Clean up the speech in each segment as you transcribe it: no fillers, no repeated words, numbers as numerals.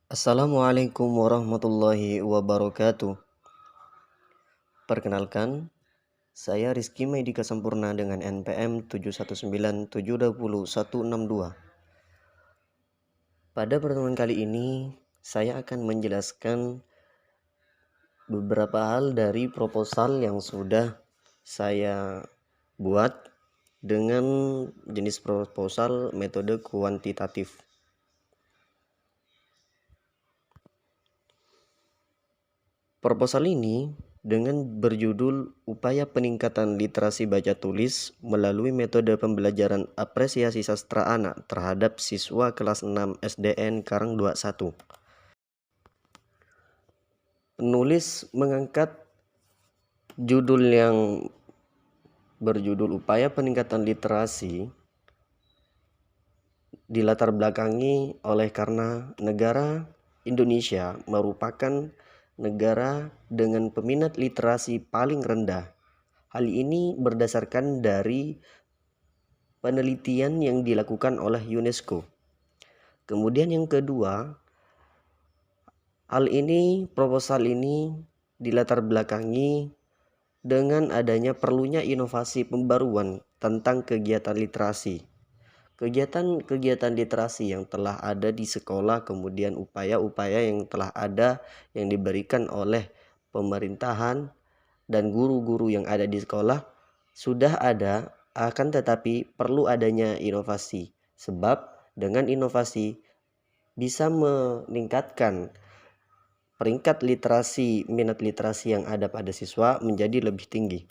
Assalamualaikum warahmatullahi wabarakatuh. Perkenalkan, saya Rizky Medika Sampurna dengan NPM 719720162. Pada pertemuan kali ini, saya akan menjelaskan beberapa hal dari proposal yang sudah saya buat dengan jenis proposal metode kuantitatif. Proposal ini dengan berjudul Upaya Peningkatan Literasi Baca Tulis melalui metode pembelajaran apresiasi sastra anak terhadap siswa kelas 6 SDN Karang 21. Penulis mengangkat judul yang berjudul Upaya Peningkatan Literasi dilatar belakangi oleh karena negara Indonesia merupakan negara dengan peminat literasi paling rendah. Hal ini berdasarkan dari penelitian yang dilakukan oleh UNESCO. Kemudian yang kedua, proposal ini dilatar belakangi dengan adanya perlunya inovasi pembaruan tentang kegiatan literasi. Kegiatan-kegiatan literasi yang telah ada di sekolah, kemudian upaya-upaya yang telah ada yang diberikan oleh pemerintahan dan guru-guru yang ada di sekolah sudah ada, akan tetapi perlu adanya inovasi. Sebab dengan inovasi bisa meningkatkan peringkat minat literasi yang ada pada siswa menjadi lebih tinggi.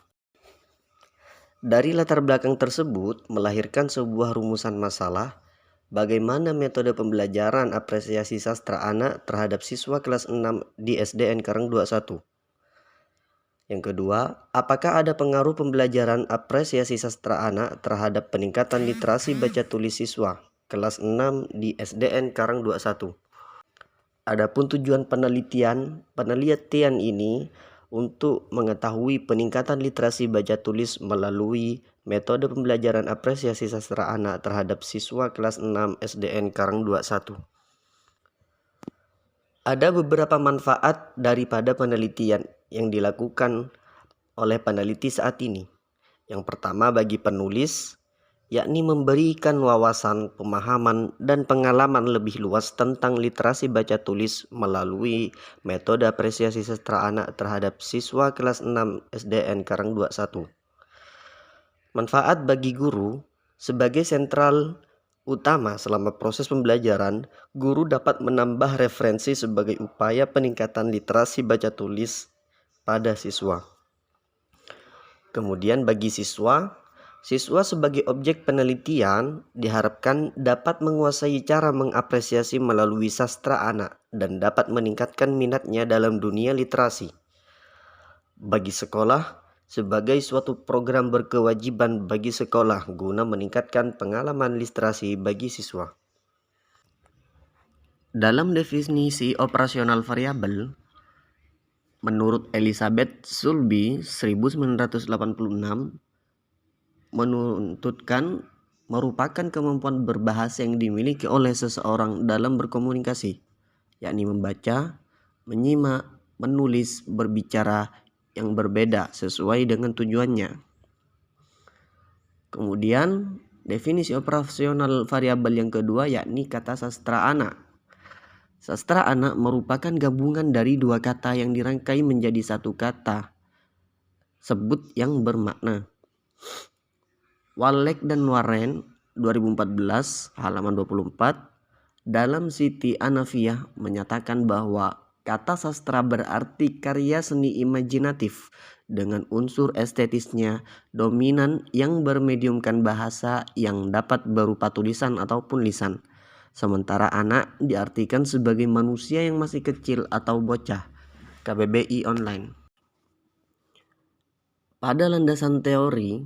Dari latar belakang tersebut melahirkan sebuah rumusan masalah bagaimana metode pembelajaran apresiasi sastra anak terhadap siswa kelas 6 di SDN Karang 21. Yang kedua, apakah ada pengaruh pembelajaran apresiasi sastra anak terhadap peningkatan literasi baca tulis siswa kelas 6 di SDN Karang 21? Adapun tujuan penelitian ini untuk mengetahui peningkatan literasi baca tulis melalui metode pembelajaran apresiasi sastra anak terhadap siswa kelas 6 SDN Karang 21. Ada beberapa manfaat daripada penelitian yang dilakukan oleh peneliti saat ini. Yang pertama bagi penulis, yakni memberikan wawasan, pemahaman, dan pengalaman lebih luas tentang literasi baca tulis melalui metode apresiasi sastra anak terhadap siswa kelas 6 SDN Karang 21. Manfaat bagi guru, sebagai sentral utama selama proses pembelajaran, guru dapat menambah referensi sebagai upaya peningkatan literasi baca tulis pada siswa. Kemudian bagi siswa sebagai objek penelitian diharapkan dapat menguasai cara mengapresiasi melalui sastra anak dan dapat meningkatkan minatnya dalam dunia literasi. Bagi sekolah, sebagai suatu program berkewajiban bagi sekolah guna meningkatkan pengalaman literasi bagi siswa. Dalam definisi operasional variabel, menurut Elizabeth Sulby 1986, merupakan kemampuan berbahasa yang dimiliki oleh seseorang dalam berkomunikasi, yakni membaca, menyimak, menulis, berbicara yang berbeda sesuai dengan tujuannya. Kemudian definisi operasional variabel yang kedua yakni kata sastra anak. Sastra anak merupakan gabungan dari dua kata yang dirangkai menjadi satu kata sebut yang bermakna. Wallach dan Warren 2014 halaman 24 dalam Siti Anafiyah menyatakan bahwa kata sastra berarti karya seni imajinatif dengan unsur estetisnya dominan yang bermediumkan bahasa yang dapat berupa tulisan ataupun lisan. Sementara anak diartikan sebagai manusia yang masih kecil atau bocah. KBBI online. Pada landasan teori,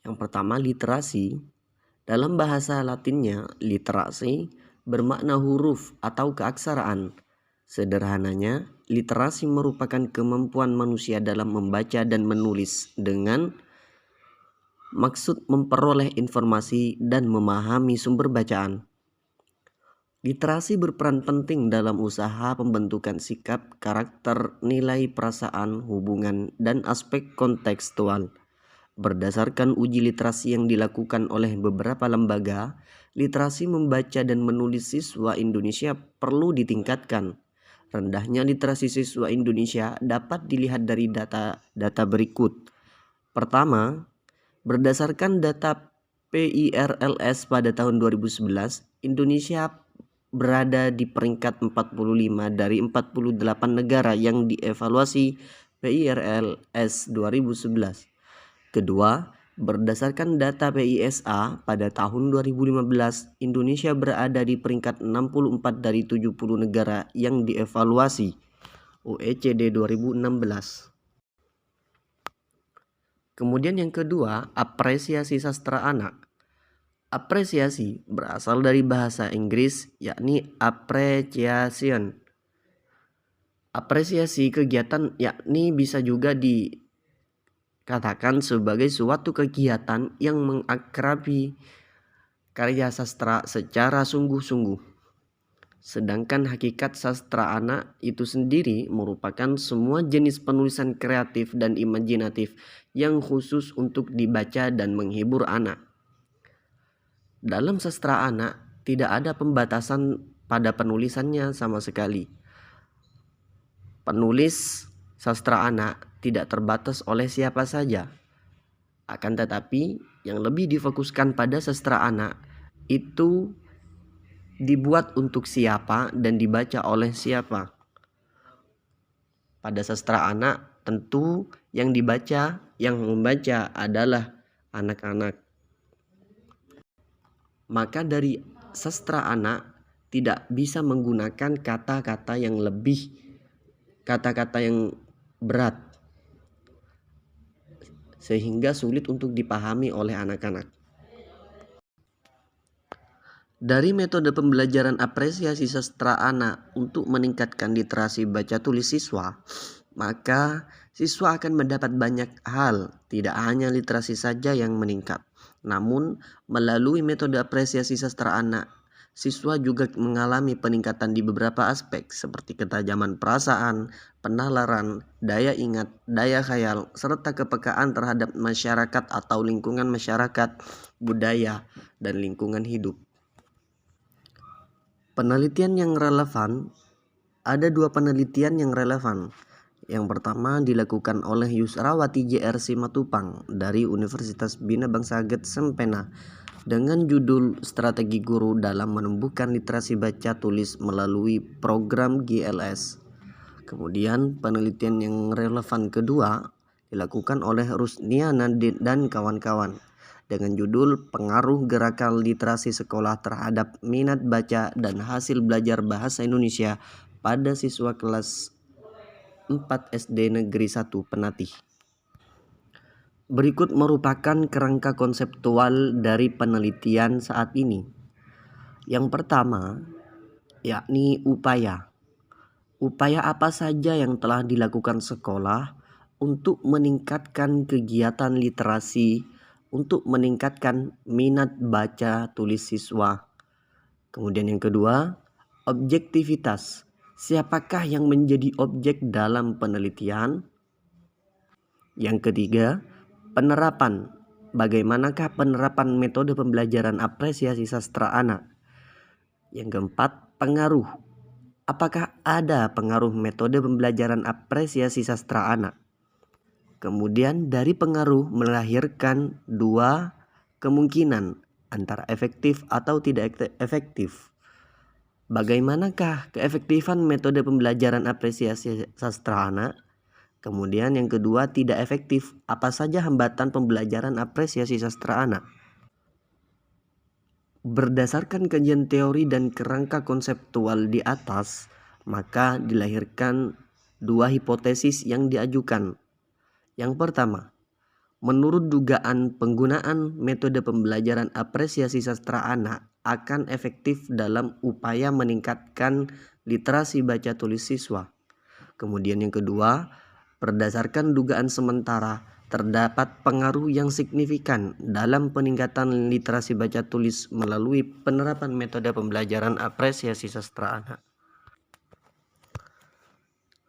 yang pertama literasi, dalam bahasa Latinnya literasi bermakna huruf atau keaksaraan. Sederhananya, literasi merupakan kemampuan manusia dalam membaca dan menulis dengan maksud memperoleh informasi dan memahami sumber bacaan. Literasi berperan penting dalam usaha pembentukan sikap, karakter, nilai, perasaan, hubungan, dan aspek kontekstual. Berdasarkan uji literasi yang dilakukan oleh beberapa lembaga, literasi membaca dan menulis siswa Indonesia perlu ditingkatkan. Rendahnya literasi siswa Indonesia dapat dilihat dari data berikut. Pertama, berdasarkan data PIRLS pada tahun 2011, Indonesia berada di peringkat 45 dari 48 negara yang dievaluasi PIRLS 2011. Kedua, berdasarkan data PISA pada tahun 2015, Indonesia berada di peringkat 64 dari 70 negara yang dievaluasi OECD 2016. Kemudian yang kedua, apresiasi sastra anak. Apresiasi berasal dari bahasa Inggris yakni appreciation. Apresiasi kegiatan yakni bisa juga dikatakan sebagai suatu kegiatan yang mengakrabi karya sastra secara sungguh-sungguh. Sedangkan hakikat sastra anak itu sendiri merupakan semua jenis penulisan kreatif dan imajinatif yang khusus untuk dibaca dan menghibur anak. Dalam sastra anak tidak ada pembatasan pada penulisannya sama sekali. Penulis sastra anak tidak terbatas oleh siapa saja. Akan tetapi yang lebih difokuskan pada sastra anak itu dibuat untuk siapa dan dibaca oleh siapa. Pada sastra anak tentu yang membaca adalah anak-anak. Maka dari sastra anak tidak bisa menggunakan kata-kata yang berat, sehingga sulit untuk dipahami oleh anak-anak. Dari metode pembelajaran apresiasi sastra anak untuk meningkatkan literasi baca tulis siswa, maka siswa akan mendapat banyak hal, tidak hanya literasi saja yang meningkat. Namun, melalui metode apresiasi sastra anak, siswa juga mengalami peningkatan di beberapa aspek seperti ketajaman perasaan, penalaran, daya ingat, daya khayal, serta kepekaan terhadap masyarakat atau lingkungan masyarakat, budaya, dan lingkungan hidup. Penelitian yang relevan, ada 2 penelitian yang relevan. Yang pertama dilakukan oleh Yusrawati JR Simatupang dari Universitas Bina Bangsa Sempena dengan judul Strategi Guru dalam Menumbuhkan Literasi Baca Tulis melalui Program GLS. Kemudian penelitian yang relevan kedua dilakukan oleh Rusniana dan kawan-kawan dengan judul Pengaruh Gerakan Literasi Sekolah Terhadap Minat Baca dan Hasil Belajar Bahasa Indonesia pada siswa kelas 4 SD Negeri 1 Penatih. Berikut merupakan kerangka konseptual dari penelitian saat ini. Yang pertama, yakni upaya. Upaya apa saja yang telah dilakukan sekolah untuk meningkatkan kegiatan literasi, untuk meningkatkan minat baca tulis siswa. Kemudian yang kedua, objektivitas. Siapakah yang menjadi objek dalam penelitian? Yang ketiga, penerapan. Bagaimanakah penerapan metode pembelajaran apresiasi sastra anak? Yang keempat, pengaruh. Apakah ada pengaruh metode pembelajaran apresiasi sastra anak? Kemudian dari pengaruh melahirkan 2 kemungkinan antara efektif atau tidak efektif. Bagaimanakah keefektifan metode pembelajaran apresiasi sastra anak? Kemudian yang kedua, tidak efektif. Apa saja hambatan pembelajaran apresiasi sastra anak? Berdasarkan kajian teori dan kerangka konseptual di atas, maka dilahirkan 2 hipotesis yang diajukan. Yang pertama, menurut dugaan penggunaan metode pembelajaran apresiasi sastra anak akan efektif dalam upaya meningkatkan literasi baca tulis siswa. Kemudian yang kedua, berdasarkan dugaan sementara terdapat pengaruh yang signifikan dalam peningkatan literasi baca tulis melalui penerapan metode pembelajaran apresiasi sastra anak.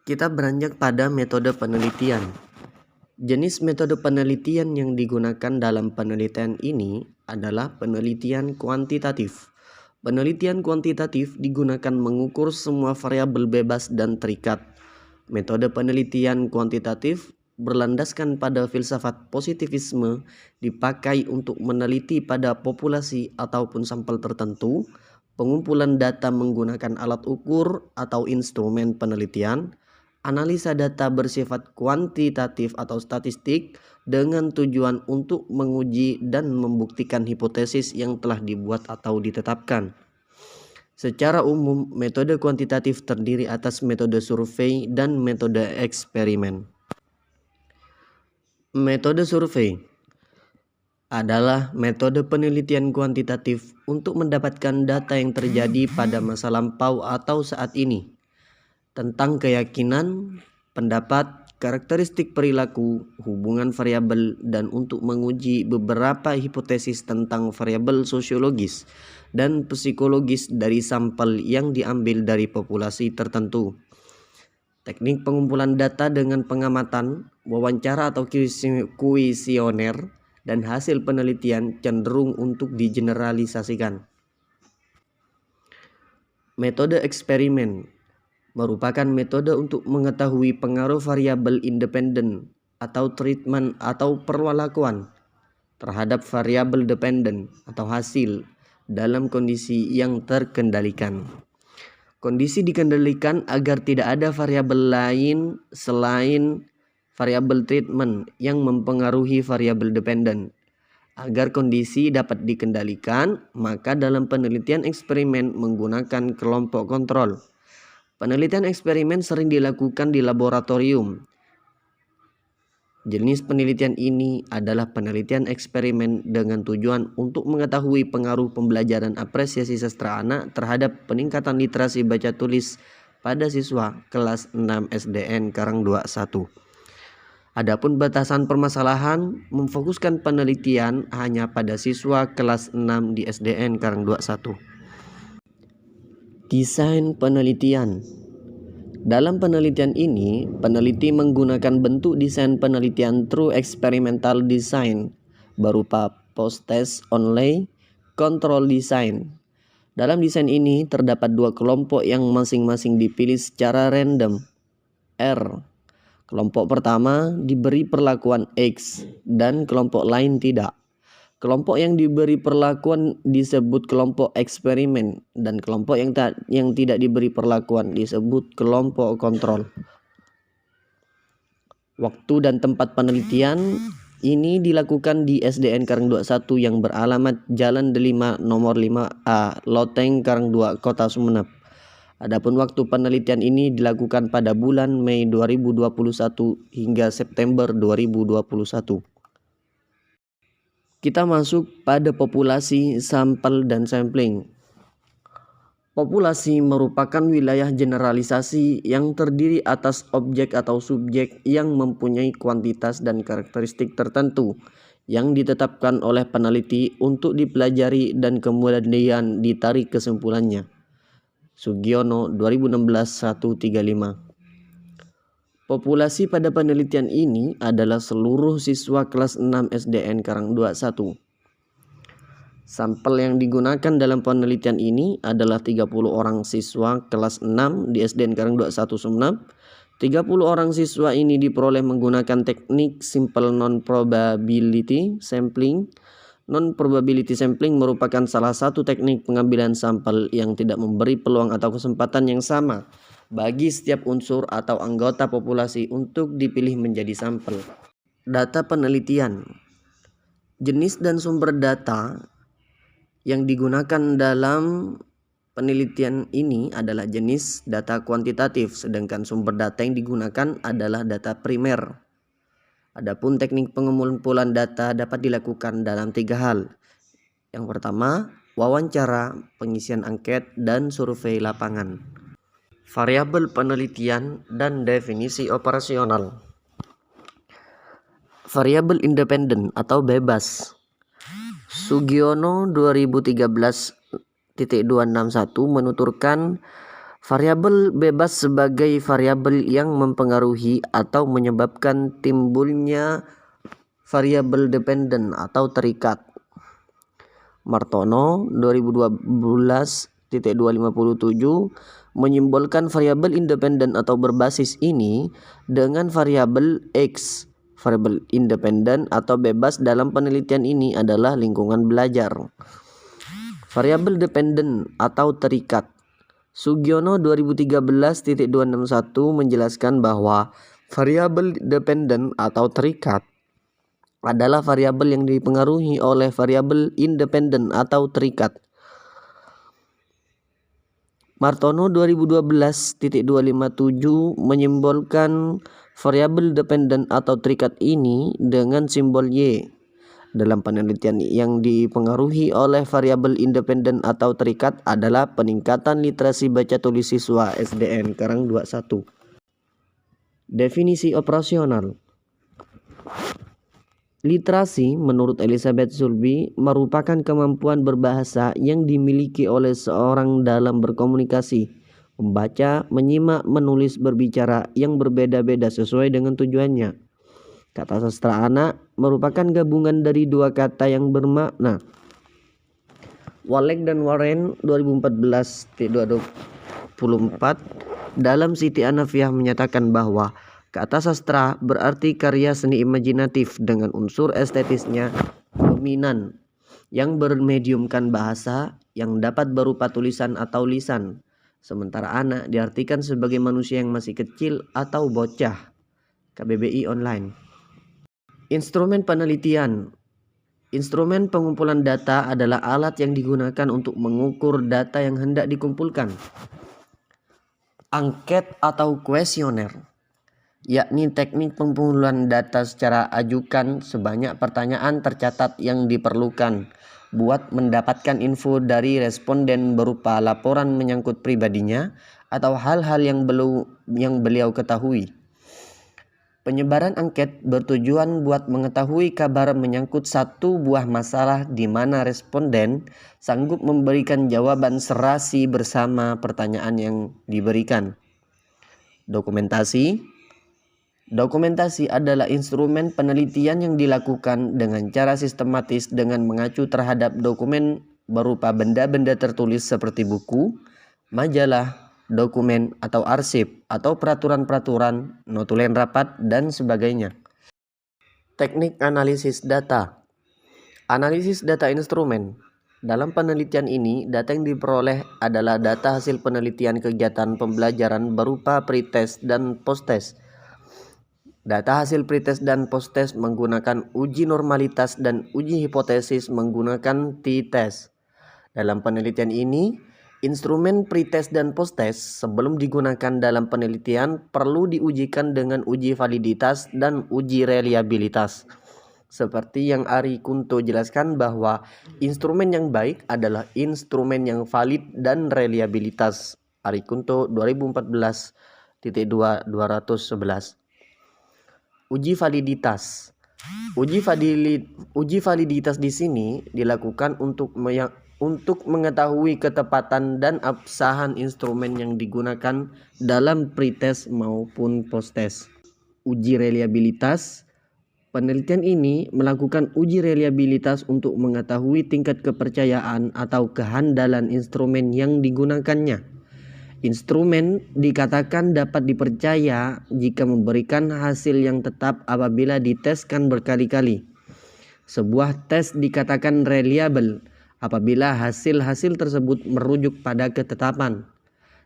Kita beranjak pada metode penelitian. Jenis metode penelitian yang digunakan dalam penelitian ini adalah penelitian kuantitatif. Penelitian kuantitatif digunakan mengukur semua variabel bebas dan terikat. Metode penelitian kuantitatif berlandaskan pada filsafat positivisme dipakai untuk meneliti pada populasi ataupun sampel tertentu, pengumpulan data menggunakan alat ukur atau instrumen penelitian, analisa data bersifat kuantitatif atau statistik dengan tujuan untuk menguji dan membuktikan hipotesis yang telah dibuat atau ditetapkan. Secara umum, metode kuantitatif terdiri atas metode survei dan metode eksperimen. Metode survei adalah metode penelitian kuantitatif untuk mendapatkan data yang terjadi pada masa lampau atau saat ini tentang keyakinan, pendapat, karakteristik perilaku, hubungan variabel, dan untuk menguji beberapa hipotesis tentang variabel sosiologis dan psikologis dari sampel yang diambil dari populasi tertentu. Teknik pengumpulan data dengan pengamatan, wawancara atau kuesioner, dan hasil penelitian cenderung untuk digeneralisasikan. Metode eksperimen merupakan metode untuk mengetahui pengaruh variabel independen atau treatment atau perlakuan terhadap variabel dependen atau hasil dalam kondisi yang terkendalikan. Kondisi dikendalikan agar tidak ada variabel lain selain variabel treatment yang mempengaruhi variabel dependen. Agar kondisi dapat dikendalikan, maka dalam penelitian eksperimen menggunakan kelompok kontrol. Penelitian eksperimen sering dilakukan di laboratorium. Jenis penelitian ini adalah penelitian eksperimen dengan tujuan untuk mengetahui pengaruh pembelajaran apresiasi sastra anak terhadap peningkatan literasi baca tulis pada siswa kelas 6 SDN Karang 21. Adapun batasan permasalahan memfokuskan penelitian hanya pada siswa kelas 6 di SDN Karang 21. Desain penelitian. Dalam penelitian ini, peneliti menggunakan bentuk desain penelitian True Experimental Design berupa post-test only control design. Dalam desain ini terdapat dua kelompok yang masing-masing dipilih secara random. R. Kelompok pertama diberi perlakuan X dan kelompok lain tidak. Kelompok yang diberi perlakuan disebut kelompok eksperimen dan kelompok yang tidak diberi perlakuan disebut kelompok kontrol. Waktu dan tempat penelitian ini dilakukan di SDN Karang 21 yang beralamat Jalan Delima nomor 5A, Loteng Karang 2, Kota Sumeneb. Adapun waktu penelitian ini dilakukan pada bulan Mei 2021 hingga September 2021. Kita masuk pada populasi, sampel, dan sampling. Populasi merupakan wilayah generalisasi yang terdiri atas objek atau subjek yang mempunyai kuantitas dan karakteristik tertentu yang ditetapkan oleh peneliti untuk dipelajari dan kemudian ditarik kesimpulannya. Sugiono 2016-135. Populasi pada penelitian ini adalah seluruh siswa kelas 6 SDN Karang 21. Sampel yang digunakan dalam penelitian ini adalah 30 orang siswa kelas 6 di SDN Karang 21 Sumeneb. 30 orang siswa ini diperoleh menggunakan teknik simple non-probability sampling. Non-probability sampling merupakan salah satu teknik pengambilan sampel yang tidak memberi peluang atau kesempatan yang sama bagi setiap unsur atau anggota populasi untuk dipilih menjadi sampel. Data penelitian. Jenis dan sumber data yang digunakan dalam penelitian ini adalah jenis data kuantitatif, sedangkan sumber data yang digunakan adalah data primer. Adapun teknik pengumpulan data dapat dilakukan dalam 3 hal. Yang pertama, wawancara, pengisian angket, dan survei lapangan. Variabel penelitian dan definisi operasional. Variabel independen atau bebas. Sugiono 2013.261 menuturkan variabel bebas sebagai variabel yang mempengaruhi atau menyebabkan timbulnya variabel dependen atau terikat. Martono 2012.257 menyimbolkan variabel independen atau berbasis ini dengan variabel X. Variabel independen atau bebas dalam penelitian ini adalah lingkungan belajar. Variabel dependen atau terikat. Sugiono 2013.261 menjelaskan bahwa variabel dependen atau terikat adalah variabel yang dipengaruhi oleh variabel independen atau terikat. Martono 2012.257 menyimbolkan variabel dependen atau terikat ini dengan simbol Y. Dalam penelitian yang dipengaruhi oleh variabel independen atau terikat adalah peningkatan literasi baca tulis siswa SDN Karang 21. Definisi operasional. Literasi menurut Elizabeth Zulby merupakan kemampuan berbahasa yang dimiliki oleh seorang dalam berkomunikasi, membaca, menyimak, menulis, berbicara yang berbeda-beda sesuai dengan tujuannya. Kata sastra anak merupakan gabungan dari dua kata yang bermakna. Walek dan Warren 2014.224 dalam Siti Anafiah menyatakan bahwa kata sastra berarti karya seni imajinatif dengan unsur estetisnya dominan yang bermediumkan bahasa yang dapat berupa tulisan atau lisan. Sementara anak diartikan sebagai manusia yang masih kecil atau bocah. KBBI Online. Instrumen penelitian. Instrumen pengumpulan data adalah alat yang digunakan untuk mengukur data yang hendak dikumpulkan. Angket atau kuesioner, yakni teknik pengumpulan data secara ajukan sebanyak pertanyaan tercatat yang diperlukan buat mendapatkan info dari responden berupa laporan menyangkut pribadinya atau hal-hal yang beliau ketahui. Penyebaran angket bertujuan buat mengetahui kabar menyangkut satu buah masalah di mana responden sanggup memberikan jawaban serasi bersama pertanyaan yang diberikan. Dokumentasi. Dokumentasi adalah instrumen penelitian yang dilakukan dengan cara sistematis dengan mengacu terhadap dokumen berupa benda-benda tertulis seperti buku, majalah, dokumen atau arsip atau peraturan-peraturan, notulen rapat dan sebagainya. Teknik analisis data. Analisis data instrumen. Dalam penelitian ini, data yang diperoleh adalah data hasil penelitian kegiatan pembelajaran berupa pretest dan posttest. Data hasil pretest dan posttest menggunakan uji normalitas dan uji hipotesis menggunakan t-test. Dalam penelitian ini, instrumen pretest dan posttest sebelum digunakan dalam penelitian perlu diujikan dengan uji validitas dan uji reliabilitas. Seperti yang Ari Kunto jelaskan bahwa instrumen yang baik adalah instrumen yang valid dan reliabilitas. Ari Kunto 2014.211. Uji validitas. Uji validitas di sini dilakukan untuk mengetahui ketepatan dan absahan instrumen yang digunakan dalam pretest maupun posttest. Uji reliabilitas. Penelitian ini melakukan uji reliabilitas untuk mengetahui tingkat kepercayaan atau kehandalan instrumen yang digunakannya. Instrumen dikatakan dapat dipercaya jika memberikan hasil yang tetap apabila diteskan berkali-kali. Sebuah tes dikatakan reliable apabila hasil-hasil tersebut merujuk pada ketetapan.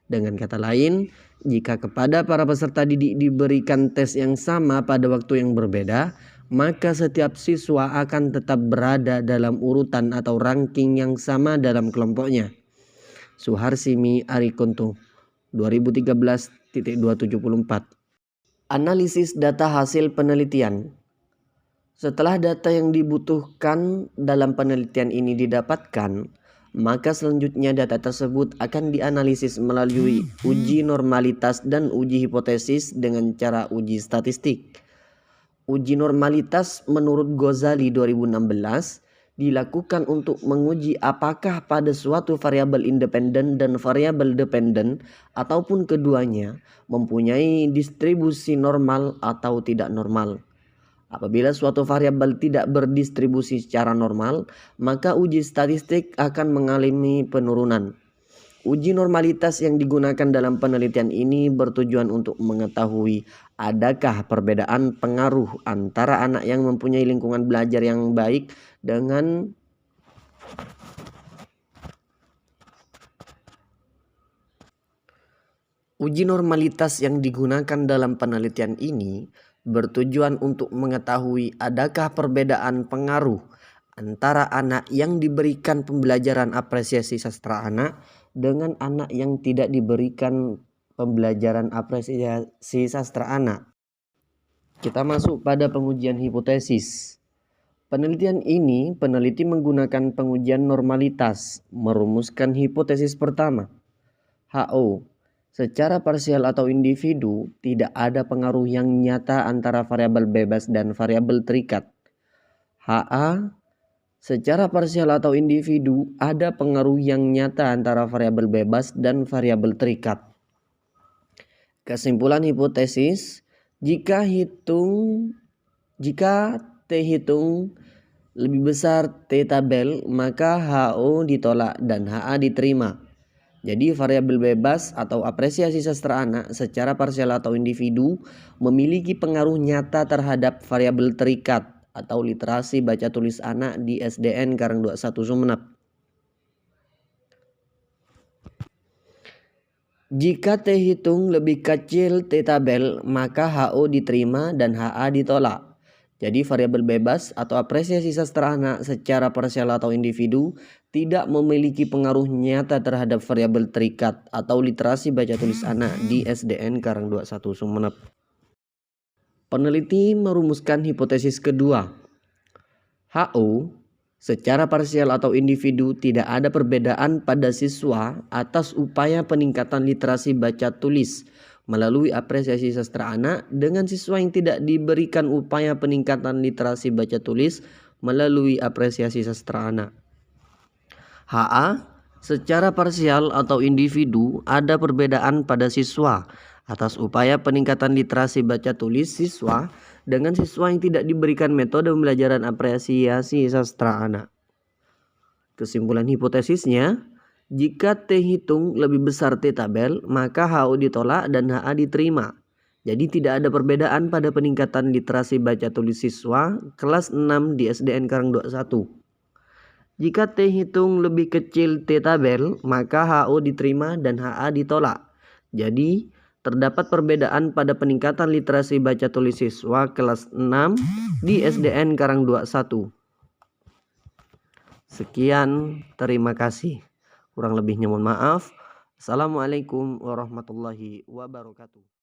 Dengan kata lain, jika kepada para peserta didik diberikan tes yang sama pada waktu yang berbeda, maka setiap siswa akan tetap berada dalam urutan atau ranking yang sama dalam kelompoknya. Suharsimi Arikunto 2013.274. Analisis data hasil penelitian. Setelah data yang dibutuhkan dalam penelitian ini didapatkan, maka selanjutnya data tersebut akan dianalisis melalui uji normalitas dan uji hipotesis dengan cara uji statistik. Uji normalitas menurut Ghazali 2016 dilakukan untuk menguji apakah pada suatu variabel independen dan variabel dependen ataupun keduanya mempunyai distribusi normal atau tidak normal. Apabila suatu variabel tidak berdistribusi secara normal, maka uji statistik akan mengalami penurunan. Uji normalitas yang digunakan dalam penelitian ini bertujuan untuk mengetahui adakah perbedaan pengaruh antara anak yang mempunyai lingkungan belajar yang baik dengan uji normalitas yang digunakan dalam penelitian ini bertujuan untuk mengetahui adakah perbedaan pengaruh antara anak yang diberikan pembelajaran apresiasi sastra anak dengan anak yang tidak diberikan pembelajaran apresiasi sastra anak. Kita masuk pada pengujian hipotesis. Penelitian ini, peneliti menggunakan pengujian normalitas, merumuskan hipotesis pertama. HO, secara parsial atau individu, tidak ada pengaruh yang nyata antara variabel bebas dan variabel terikat. HA, secara parsial atau individu, ada pengaruh yang nyata antara variabel bebas dan variabel terikat. Kesimpulan hipotesis, jika T hitung lebih besar T tabel, maka HO ditolak dan HA diterima. Jadi variabel bebas atau apresiasi sastra anak secara parsial atau individu memiliki pengaruh nyata terhadap variabel terikat atau literasi baca tulis anak di SDN Karang 21 Sumeneb. Jika T hitung lebih kecil T tabel, maka HO diterima dan HA ditolak. Jadi variabel bebas atau apresiasi sastra anak secara parsial atau individu tidak memiliki pengaruh nyata terhadap variabel terikat atau literasi baca tulis anak di SDN Karang 21 Sumeneb. Peneliti merumuskan hipotesis kedua. HO secara parsial atau individu tidak ada perbedaan pada siswa atas upaya peningkatan literasi baca tulis melalui apresiasi sastra anak dengan siswa yang tidak diberikan upaya peningkatan literasi baca tulis melalui apresiasi sastra anak. HA secara parsial atau individu ada perbedaan pada siswa atas upaya peningkatan literasi baca tulis siswa dengan siswa yang tidak diberikan metode pembelajaran apresiasi sastra anak. Kesimpulan hipotesisnya, jika T hitung lebih besar T tabel, maka HO ditolak dan HA diterima. Jadi tidak ada perbedaan pada peningkatan literasi baca tulis siswa kelas 6 di SDN Karang 21. Jika T hitung lebih kecil T tabel, maka HO diterima dan HA ditolak. Jadi terdapat perbedaan pada peningkatan literasi baca tulis siswa kelas 6 di SDN Karang 21. Sekian, terima kasih. Kurang lebihnya mohon maaf. Assalamualaikum warahmatullahi wabarakatuh.